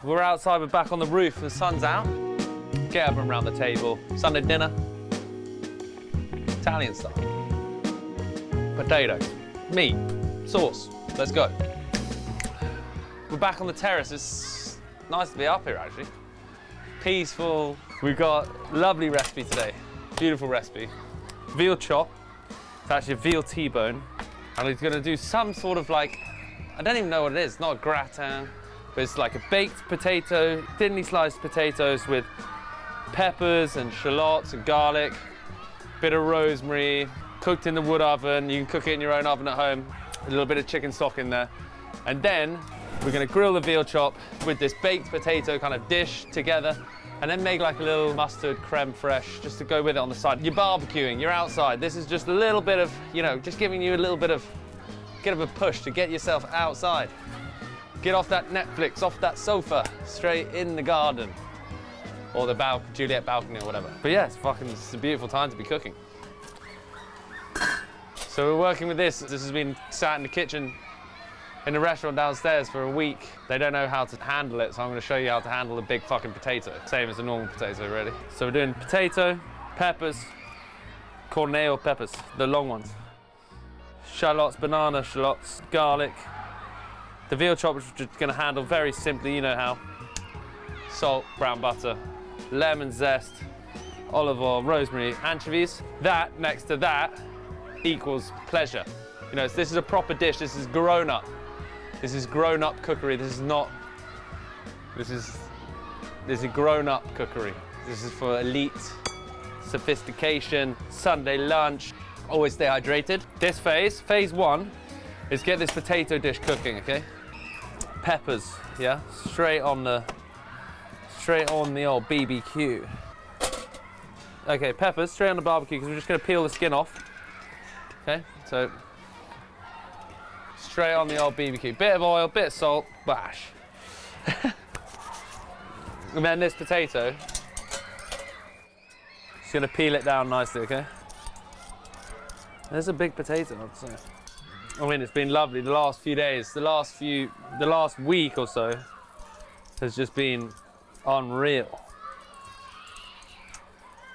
We're outside, we're back on the roof, the sun's out. Get everyone around the table. Sunday dinner. Italian style. Potatoes, meat, sauce. Let's go. We're back on the terrace. It's nice to be up here, actually. Peaceful. We've got a lovely recipe today. Beautiful recipe. Veal chop. It's actually a veal T-bone. And he's gonna do some sort of like, I don't even know what it is. It's not a gratin, but it's like a baked potato, thinly sliced potatoes with peppers and shallots and garlic, bit of rosemary, cooked in the wood oven. You can cook it in your own oven at home. A little bit of chicken stock in there. And then we're gonna grill the veal chop with this baked potato kind of dish together, and then make like a little mustard creme fraiche just to go with it on the side. You're barbecuing, you're outside. This is just a little bit of, you know, just giving you a little bit of a push to get yourself outside. Get off that Netflix, off that sofa, straight in the garden. Or the Juliet balcony or whatever. But yeah, it's a beautiful time to be cooking. So we're working with this. This has been sat in the kitchen in the restaurant downstairs for a week. They don't know how to handle it, so I'm gonna show you how to handle a big fucking potato. Same as a normal potato, really. So we're doing potato, peppers, cornmeal peppers, the long ones. Shallots, banana shallots, garlic. The veal chop, which we're just gonna handle very simply, you know how. Salt, brown butter, lemon zest, olive oil, rosemary, anchovies. That next to that equals pleasure. You know, this is a proper dish. This is grown up. This is grown up cookery. This is grown up cookery. This is for elite sophistication, Sunday lunch. Always stay hydrated. This phase one, is get this potato dish cooking, okay? Peppers, yeah? Straight on the old BBQ. Okay, peppers, straight on the barbecue, because we're just gonna peel the skin off. Okay, so straight on the old BBQ. Bit of oil, bit of salt, bash. And then this potato, just gonna peel it down nicely, okay? There's a big potato, I'd say. I mean, it's been lovely the last few days. The last week or so has just been unreal.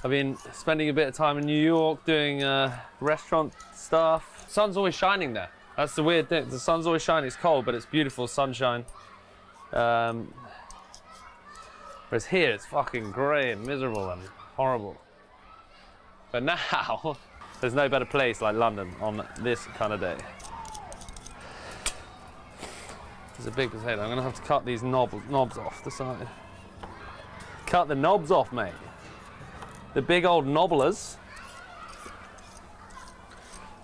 I've been spending a bit of time in New York doing restaurant stuff. Sun's always shining there. That's the weird thing. The sun's always shining. It's cold, but it's beautiful sunshine. Whereas here, it's fucking grey and miserable and horrible. But now, there's no better place like London on this kind of day. There's a big potato. I'm gonna have to cut these knobs off the side. Cut the knobs off, mate. The big old nobblers.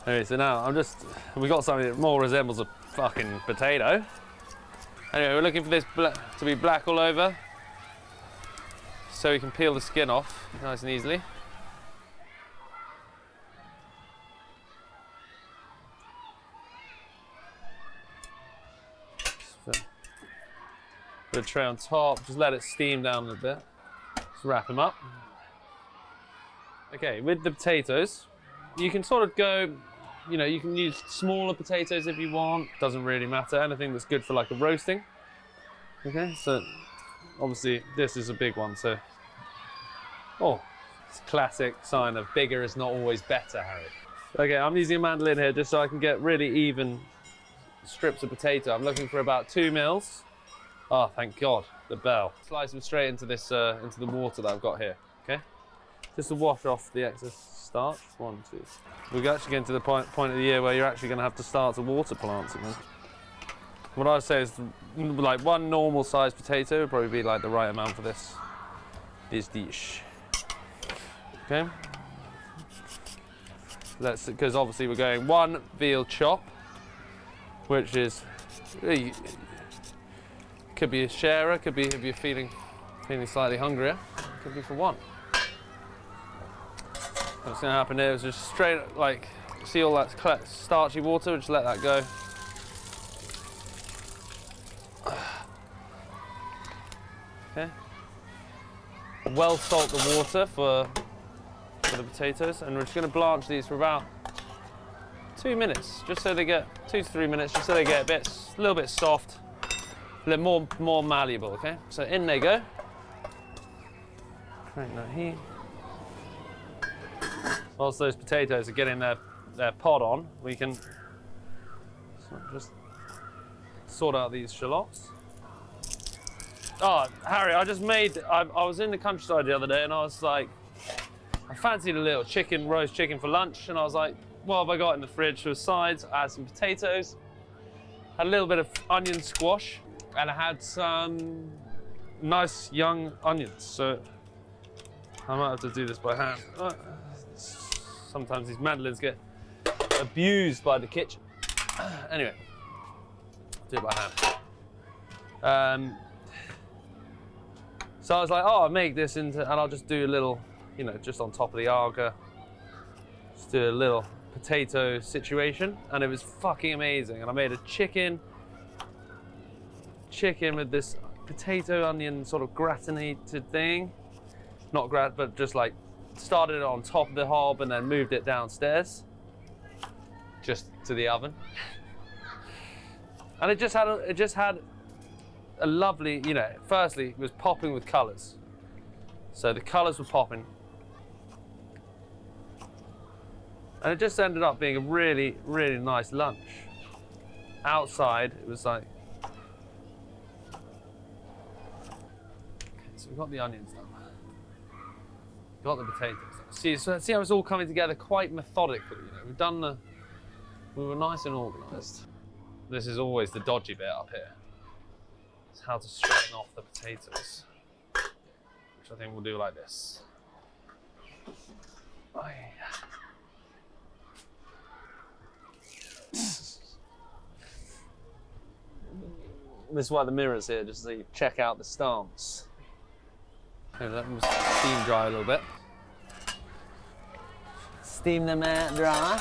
Anyway, so now we got something that more resembles a fucking potato. Anyway, we're looking for this to be black all over, so we can peel the skin off nice and easily. Put a tray on top, just let it steam down a little bit. Just wrap them up. Okay, with the potatoes, you can sort of go, you know, you can use smaller potatoes if you want. Doesn't really matter. Anything that's good for like a roasting. Okay, so obviously this is a big one, so. Oh, it's a classic sign of bigger is not always better, Harry. Okay, I'm using a mandolin here just so I can get really even strips of potato. I'm looking for about 2 mils. Oh, thank God, the bell. Slice them straight into this, into the water that I've got here, okay? Just to wash off the excess starch. 1, 2. We're actually getting to the point of the year where you're actually gonna have to start to water plants again. What I'd say is like 1 normal sized potato would probably be like the right amount for this dish. Okay? Because obviously we're going 1 veal chop, which is, could be a sharer, could be if you're feeling slightly hungrier, could be for 1. What's going to happen here is just straight, like, see all that starchy water, just let that go. Okay. Well salt the water for the potatoes, and we're just going to blanch these for about 2 minutes, just so they get 2 to 3 minutes, just so they get a little bit soft. A little more malleable, okay? So in they go. Crank that here. Whilst those potatoes are getting their pod on, we can just sort out these shallots. Oh, Harry, I was in the countryside the other day and I was like, I fancied a little roast chicken for lunch, and I was like, what have I got in the fridge for sides? I had some potatoes, had a little bit of onion squash, and I had some nice young onions. So I might have to do this by hand. Sometimes these mandolins get abused by the kitchen. Anyway, do it by hand. So I was like, oh, I'll make this into, and I'll just do a little, you know, just on top of the arga. Just do a little potato situation, and it was fucking amazing. And I made a chicken with this potato onion sort of gratinated thing. Not but just like started it on top of the hob and then moved it downstairs, just to the oven. And it just had a lovely, you know, firstly, it was popping with colours. So the colours were popping. And it just ended up being a really, really nice lunch. Outside, it was like... Okay, so we've got the onions now. Got the potatoes. See how it's all coming together quite methodically. You know, we were nice and organised. This is always the dodgy bit up here. It's how to straighten off the potatoes, which I think we'll do like this. Oh, yeah. This is why the mirror's here, just so you check out the stance. Okay, let them steam dry a little bit. Steam them out dry.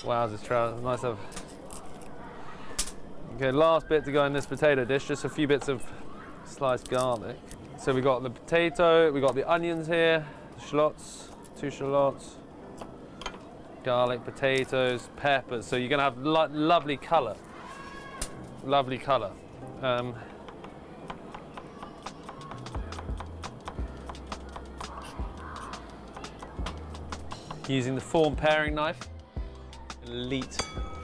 Wow, this trout, nice of. Okay, last bit to go in this potato dish, just a few bits of sliced garlic. So we got the potato, we got the onions here, the shallots, 2 shallots, garlic, potatoes, peppers. So you're gonna have lovely colour. Lovely colour. Using the form paring knife. Elite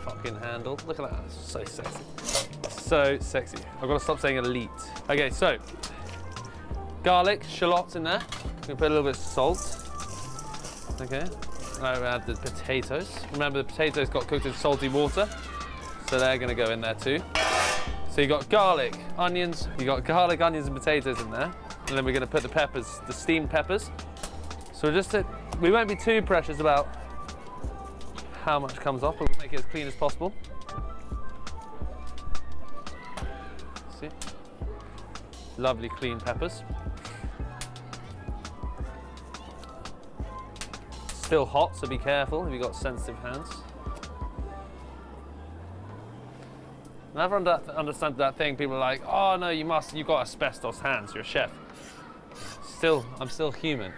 fucking handle. Look at that, that's so sexy. So sexy. I've got to stop saying elite. Okay, so garlic, shallots in there. I'm gonna put a little bit of salt. Okay. I'll add the potatoes. Remember, the potatoes got cooked in salty water, so they're gonna go in there too. So you got garlic, onions. You got garlic, onions, and potatoes in there, and then we're gonna put the peppers, the steamed peppers. So we won't be too precious about how much comes off, but we'll make it as clean as possible. See? Lovely clean peppers. Still hot, so be careful if you've got sensitive hands. I never understand that thing. People are like, oh no, you've got asbestos hands, you're a chef. I'm still human.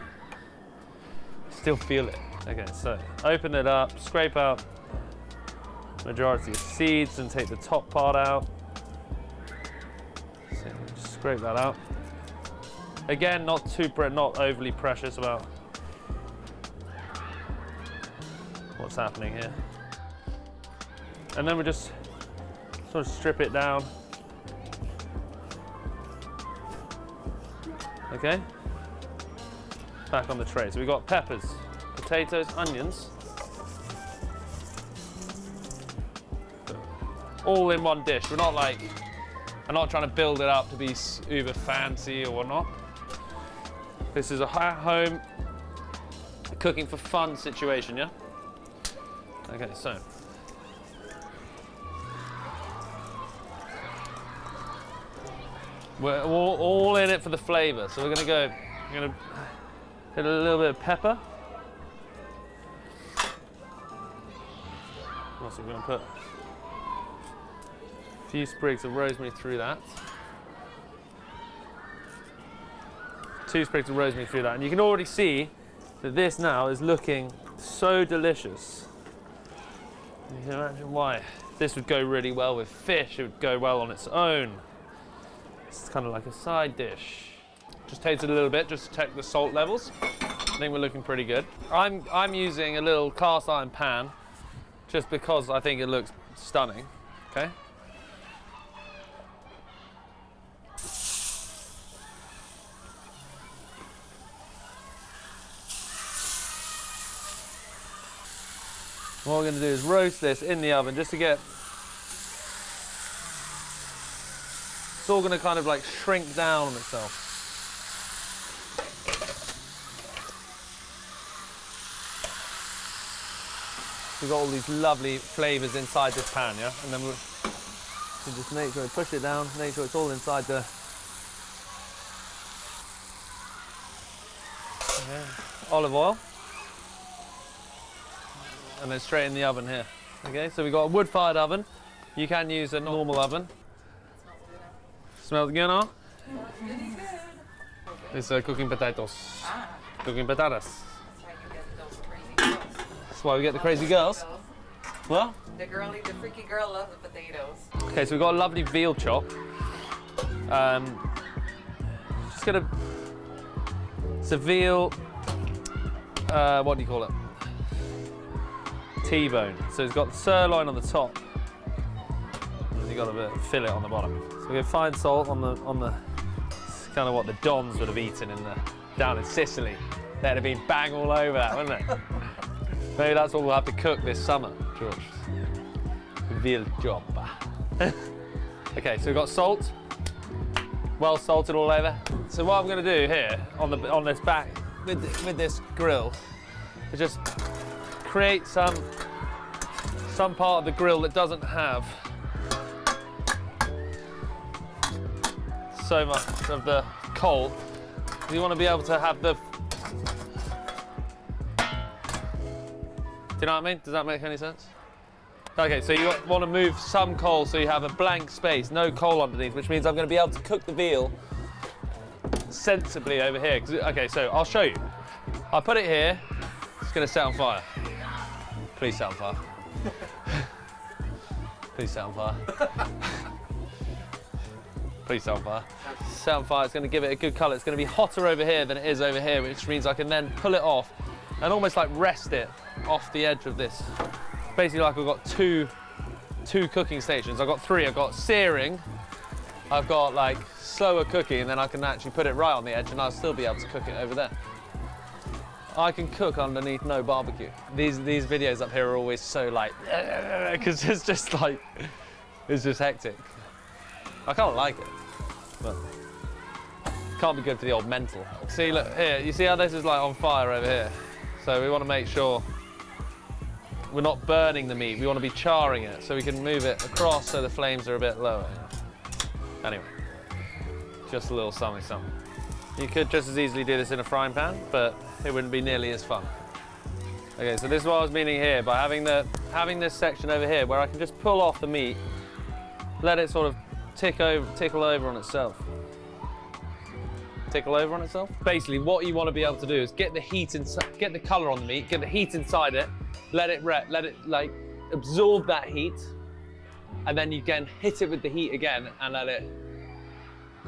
Still feel it. Okay, so open it up, scrape out majority of seeds and take the top part out. So just scrape that out. Again, not overly precious about what's happening here. And then we just sort of strip it down. Okay? Back on the tray. So we've got peppers, potatoes, onions. All in one dish. I'm not trying to build it up to be uber fancy or whatnot. This is a home cooking for fun situation, yeah? Okay, so. We're all in it for the flavour. So we're gonna hit a little bit of pepper. Also, we're gonna put a few sprigs of rosemary through that. 2 sprigs of rosemary through that. And you can already see that this now is looking So delicious. You can imagine why. This would go really well with fish. It would go well on its own. It's kind of like a side dish. Just taste it a little bit, just to check the salt levels. I think we're looking pretty good. I'm using a little cast iron pan, just because I think it looks stunning. Okay. What we're going to do is roast this in the oven just to get... It's all going to kind of like shrink down on itself. We've got all these lovely flavours inside this pan, yeah? And then we'll just make sure we push it down, make sure it's all inside the... Okay. Olive oil. And then straight in the oven here. Okay, so we've got a wood-fired oven. You can use a normal oven. Smells good, huh? Really good. It's cooking potatoes. Cooking patatas. That's why we get the crazy girls. What? The freaky girl loves the potatoes. Okay, so we've got a lovely veal chop. Just gonna... It's a veal... what do you call it? T-bone. So it's got the sirloin on the top, and you've got a bit of fillet on the bottom. So we get fine salt on the. It's kind of what the Dons would have eaten down in Sicily. They'd have been bang all over that, wouldn't it? Maybe that's what we'll have to cook this summer, George. Veal Chop. Okay, so we've got salt, well salted all over. So what I'm going to do here on this back with this grill is just create some part of the grill that doesn't have so much of the coal. You want to be able to have the... Do you know what I mean? Does that make any sense? Okay, so you want to move some coal so you have a blank space, no coal underneath, which means I'm going to be able to cook the veal sensibly over here. Okay, so I'll show you. I'll put it here. It's going to set on fire. Please set on fire. Please set on fire. Please set on fire. Set on fire, it's going to give it a good colour. It's going to be hotter over here than it is over here, which means I can then pull it off and almost like rest it off the edge of this. Basically like I've got two cooking stations. I've got three. I've got searing, I've got like slower cooking, and then I can actually put it right on the edge and I'll still be able to cook it over there. I can cook underneath no barbecue. These videos up here are always so like, because it's just like, it's just hectic. I kind of like it, but can't be good for the old mental. See, look here, you see how this is like on fire over here? So we want to make sure we're not burning the meat. We want to be charring it, so we can move it across so the flames are a bit lower. Anyway, just a little something. You could just as easily do this in a frying pan, but it wouldn't be nearly as fun. Okay, so this is what I was meaning here, by having this section over here where I can just pull off the meat, let it sort of tickle over on itself. Tickle over on itself? Basically, what you want to be able to do is get the heat inside, get the colour on the meat, get the heat inside it, let it like absorb that heat, and then you can hit it with the heat again and let it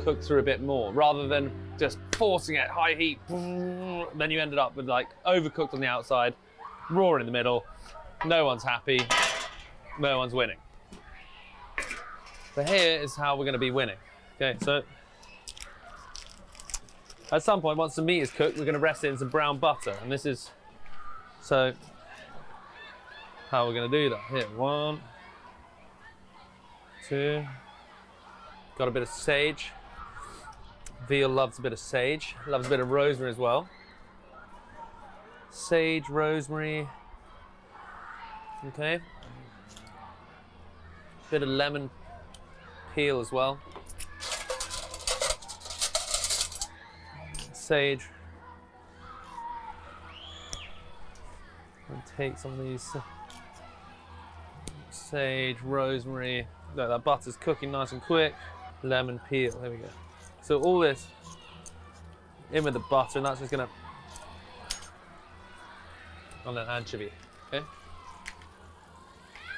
cook through a bit more, rather than just forcing it high heat. Then you ended up with like overcooked on the outside, raw in the middle. No one's happy. No one's winning. So here is how we're going to be winning. Okay, so at some point, once the meat is cooked, we're going to rest it in some brown butter, and this is so how we're going to do that. Here, 1, 2. Got a bit of sage. Veal loves a bit of sage. Loves a bit of rosemary as well. Sage, rosemary. Okay. Bit of lemon peel as well. Sage. And take some of these. Sage, rosemary. Look, that butter's cooking nice and quick. Lemon peel, there we go. So all this in with the butter, and that's just gonna on an anchovy. Okay.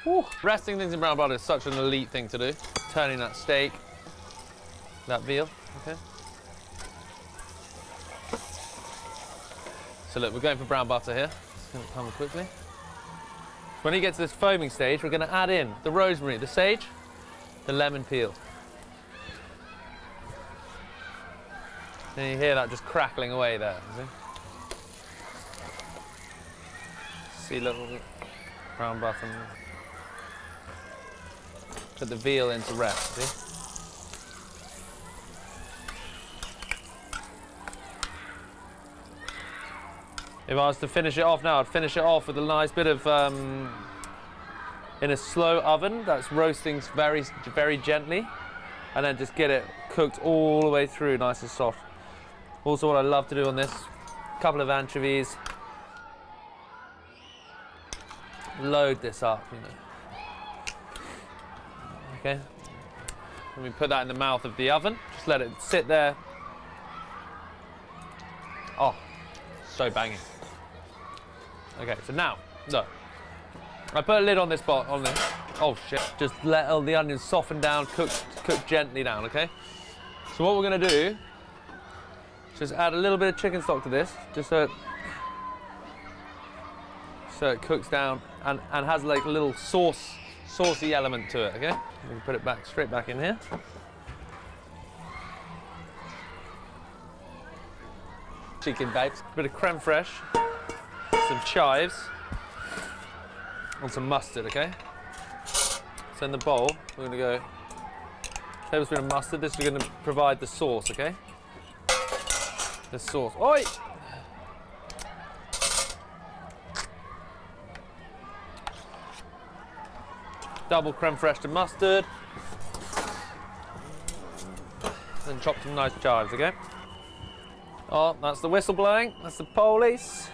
Woo. Resting things in brown butter is such an elite thing to do. Turning that steak, that veal. Okay. So look, we're going for brown butter here. It's going to come quickly. When you get to this foaming stage, we're going to add in the rosemary, the sage, the lemon peel. And you hear that just crackling away there. See a little brown butter. Put the veal into rest, see? If I was to finish it off now, I'd finish it off with a nice bit of, in a slow oven that's roasting very, very gently, and then just get it cooked all the way through, nice and soft. Also, what I love to do on this, a couple of anchovies, load this up, you know. Okay, let me put that in the mouth of the oven, just let it sit there. Oh, so banging. Okay, so now, look. I put a lid on this pot, on this. Oh shit. Just let all the onions soften down, cook gently down, okay? So what we're gonna do, just add a little bit of chicken stock to this, just so it cooks down and has like a little saucy element to it, okay? We can put it back, straight back in here. Chicken babes. A bit of creme fraiche. Some chives and some mustard, okay? So in the bowl, we're gonna go tablespoon of mustard. This is gonna provide the sauce, okay? The sauce. Oi! Double creme fraiche to mustard. Then chop some nice chives, okay? Oh, that's the whistle blowing. That's the police.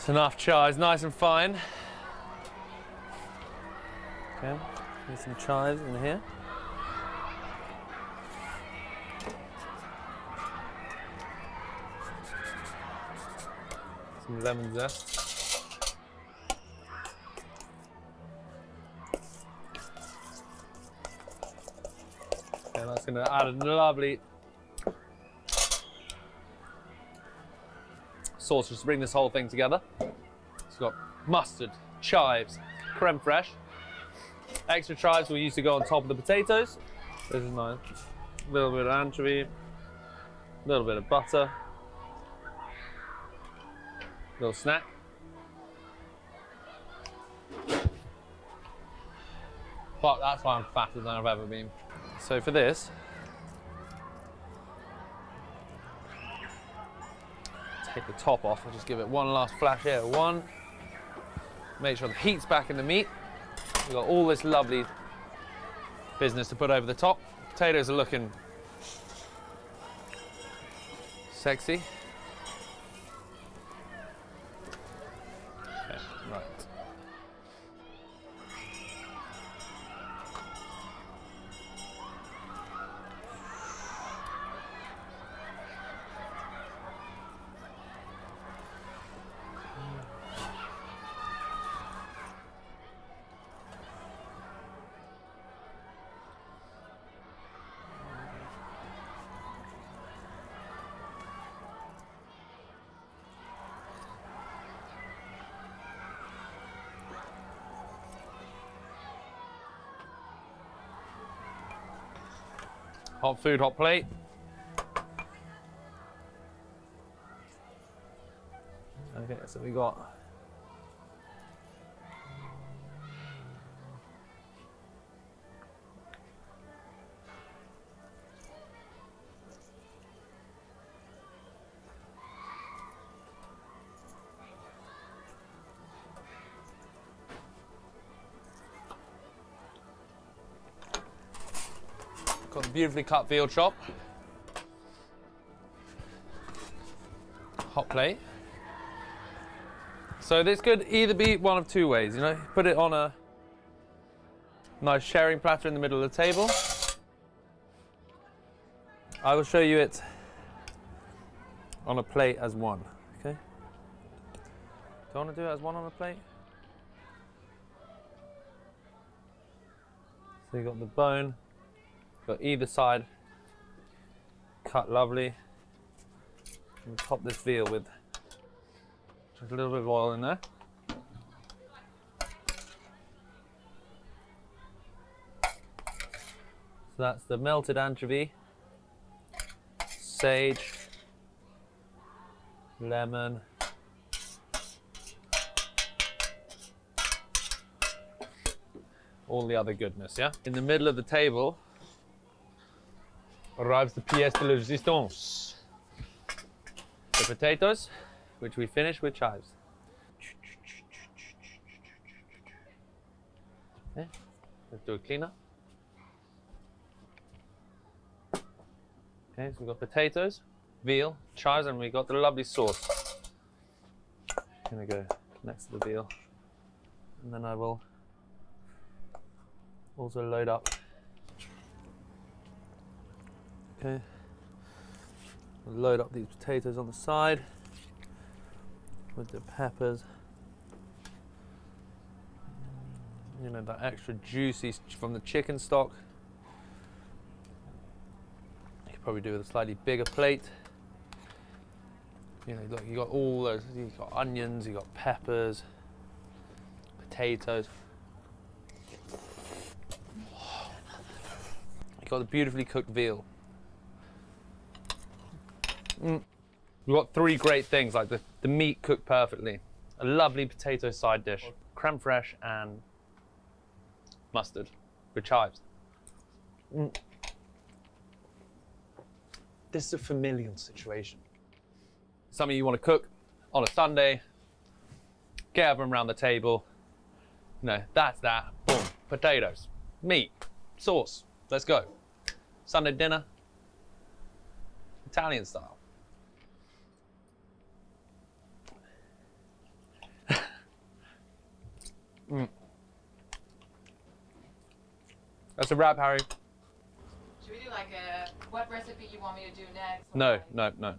Enough chives, nice and fine. Okay, need some chives in here. Some lemon zest. Okay, that's going to add a lovely sauce just to bring this whole thing together. It's got mustard, chives, creme fraiche. Extra chives we used to go on top of the potatoes. This is nice. A little bit of anchovy, a little bit of butter, little snack. Fuck, that's why I'm fatter than I've ever been. So for this, take the top off. I'll just give it one last flash here. One. Make sure the heat's back in the meat. We've got all this lovely business to put over the top. Potatoes are looking sexy. Okay, right. Hot food, hot plate. Okay, so we got the beautifully cut veal chop. Hot plate. So this could either be one of two ways, you know. Put it on a nice sharing platter in the middle of the table. I will show you it on a plate as one, okay? Do you want to do it as one on a plate? So you got the bone, got either side cut lovely. And we top this veal with just a little bit of oil in there. So that's the melted anchovy, sage, lemon, all the other goodness, yeah? In the middle of the table arrives the pièce de résistance. The potatoes, which we finish with chives. Okay, let's do a cleanup. Okay, so we've got potatoes, veal, chives, and we've got the lovely sauce. Gonna go next to the veal. And then I will also load up. Okay, we'll load up these potatoes on the side with the peppers. You know, that extra juicy from the chicken stock. You could probably do with a slightly bigger plate. You know, look, you got all those, you got onions, you got peppers, potatoes. You got the beautifully cooked veal. We've got three great things, like the meat cooked perfectly, a lovely potato side dish, creme fraiche and mustard with chives. This is a familial situation. Some of you want to cook on a Sunday, get everyone around the table. You know, that's that. Boom. Potatoes, meat, sauce. Let's go. Sunday dinner, Italian style. That's a wrap, Harry. Should we do like a what recipe you want me to do next? No, no, no.